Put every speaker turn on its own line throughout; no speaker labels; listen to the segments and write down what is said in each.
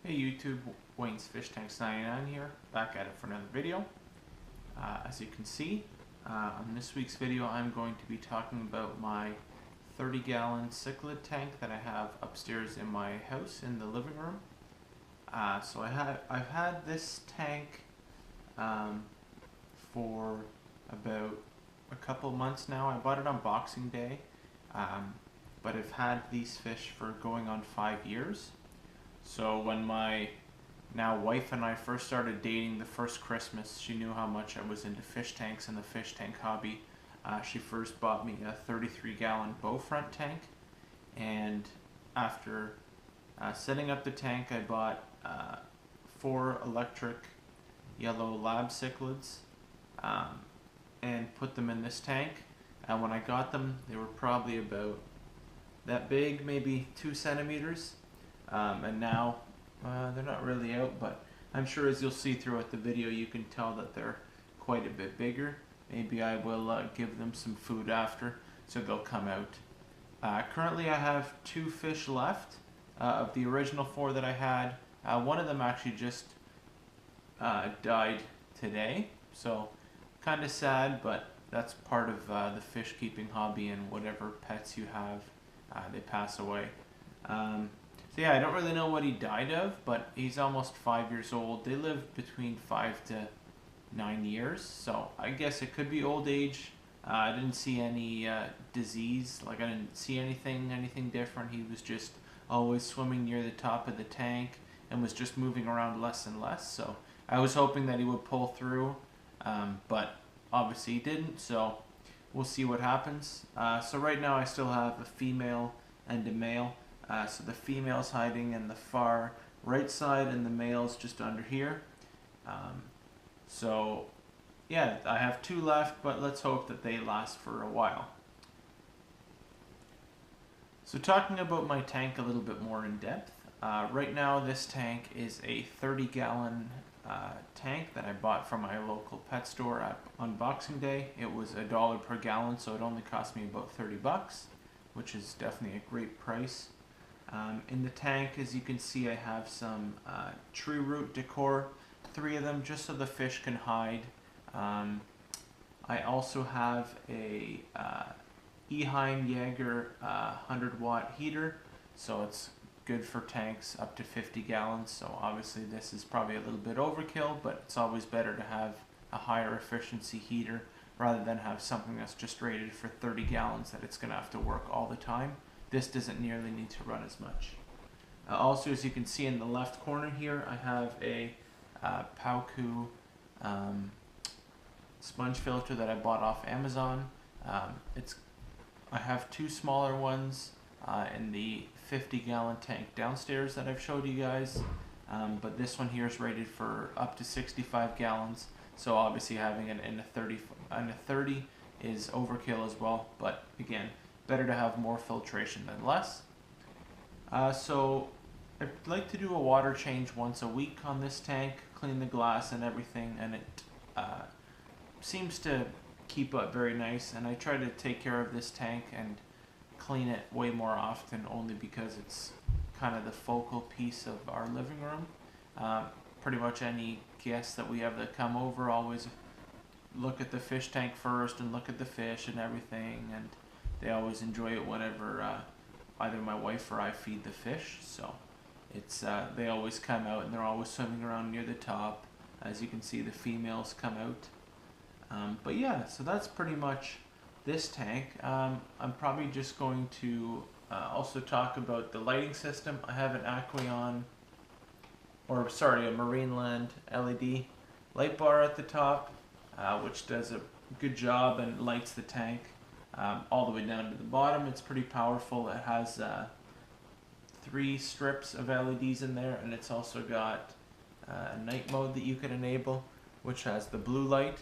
Hey YouTube, Wayne's Fish Tanks 99 here, back at it for another video. As you can see, on this week's video I'm going to be talking about my 30-gallon Cichlid tank that I have upstairs in my house in the living room. So I've had this tank for about a couple months now. I bought it on Boxing Day, but I've had these fish for going on 5 years. So when my now wife and I first started dating the first Christmas, she knew how much I was into fish tanks and the fish tank hobby. She first bought me a 33-gallon bow front tank, and after setting up the tank, I bought 4 electric yellow lab cichlids and put them in this tank. And when I got them, they were probably about that big, maybe 2 centimeters. And now they're not really out, but I'm sure as you'll see throughout the video you can tell that they're quite a bit bigger. Maybe I will give them some food after, so they'll come out. Currently I have 2 fish left of the original 4 that I had. One of them actually just died today, so kind of sad, but that's part of the fish keeping hobby, and whatever pets you have, they pass away. So yeah, I don't really know what he died of, but he's almost 5 years old. They live between 5 to 9 years, so I guess it could be old age. I didn't see any disease, like I didn't see anything different. He was just always swimming near the top of the tank and was just moving around less and less, so I was hoping that he would pull through, but obviously he didn't, so we'll see what happens. So right now I still have a female and a male. So the female's hiding in the far right side and the male's just under here. So yeah, I have 2 left, but let's hope that they last for a while. So talking about my tank a little bit more in depth, right now this tank is a 30-gallon tank that I bought from my local pet store on Boxing Day. It was $1 per gallon, so it only cost me about 30 bucks, which is definitely a great price. In the tank, as you can see, I have some tree root decor, 3 of them, just so the fish can hide. I also have a Eheim Jaeger 100-watt heater, so it's good for tanks up to 50 gallons. So obviously this is probably a little bit overkill, but it's always better to have a higher efficiency heater rather than have something that's just rated for 30 gallons that it's going to have to work all the time. This doesn't nearly need to run as much. Also, as you can see in the left corner here, I have a Pauku sponge filter that I bought off Amazon. I have 2 smaller ones in the 50-gallon tank downstairs that I've showed you guys, but this one here is rated for up to 65 gallons. So obviously having it in a 30 is overkill as well. But again, better to have more filtration than less. So I'd like to do a water change once a week on this tank, clean the glass and everything, and it seems to keep up very nice. And I try to take care of this tank and clean it way more often, only because it's kind of the focal piece of our living room. Pretty much any guests that we have that come over always look at the fish tank first and look at the fish and everything, and they always enjoy it whenever either my wife or I feed the fish. So it's they always come out and they're always swimming around near the top. As you can see, the females come out. But yeah, so that's pretty much this tank. I'm probably just going to also talk about the lighting system. I have an Aquarium, a Marineland LED light bar at the top, which does a good job and lights the tank all the way down to the bottom. It's pretty powerful. It has 3 strips of LEDs in there, and it's also got a night mode that you can enable, which has the blue light.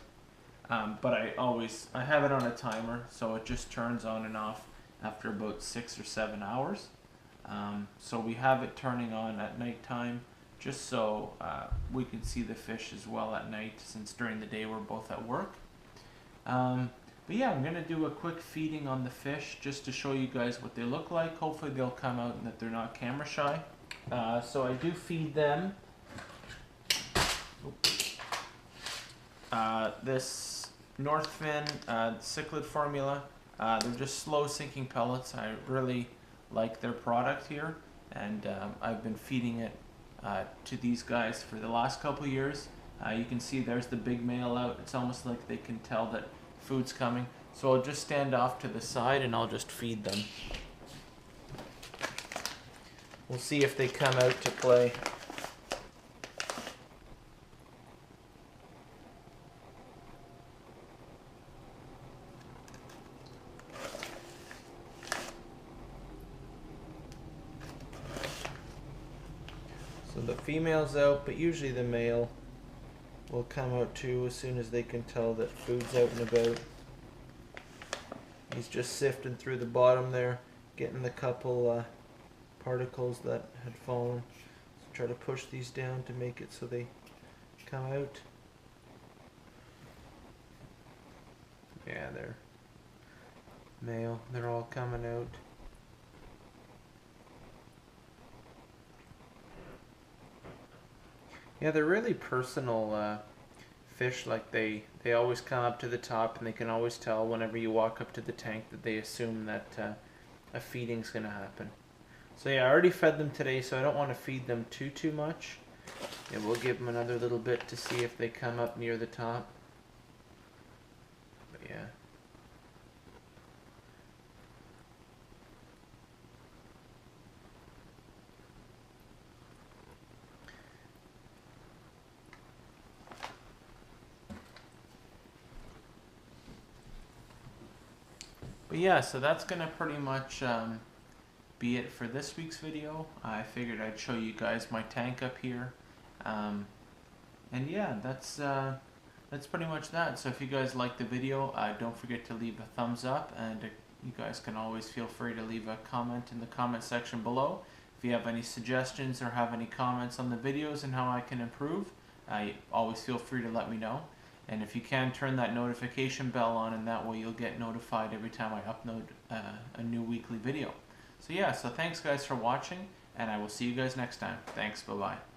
But I have it on a timer, so it just turns on and off after about 6 or 7 hours. So we have it turning on at nighttime, just so we can see the fish as well at night, since during the day we're both at work. But yeah, I'm going to do a quick feeding on the fish just to show you guys what they look like. Hopefully they'll come out and that they're not camera shy. So I do feed them this Northfin Cichlid formula. They're just slow sinking pellets. I really like their product here, and I've been feeding it to these guys for the last couple years. You can see there's the big male out. It's almost like they can tell that food's coming. So I'll just stand off to the side and I'll just feed them. We'll see if they come out to play. So the female's out, but usually the male will come out too as soon as they can tell that food's out and about. He's just sifting through the bottom there, getting the couple particles that had fallen. So try to push these down to make it so they come out. Yeah, they're male. They're all coming out. Yeah, they're really personal fish. Like they always come up to the top, and they can always tell whenever you walk up to the tank that they assume that a feeding's gonna happen. So yeah, I already fed them today, so I don't want to feed them too much. Yeah, we'll give them another little bit to see if they come up near the top. But yeah. But yeah, so that's gonna pretty much be it for this week's video. I figured I'd show you guys my tank up here, and yeah, that's pretty much that. So if you guys like the video, don't forget to leave a thumbs up, and you guys can always feel free to leave a comment in the comment section below. If you have any suggestions or have any comments on the videos and how I can improve, always feel free to let me know. And if you can, turn that notification bell on, and that way you'll get notified every time I upload a new weekly video. So yeah, so thanks guys for watching, and I will see you guys next time. Thanks, bye-bye.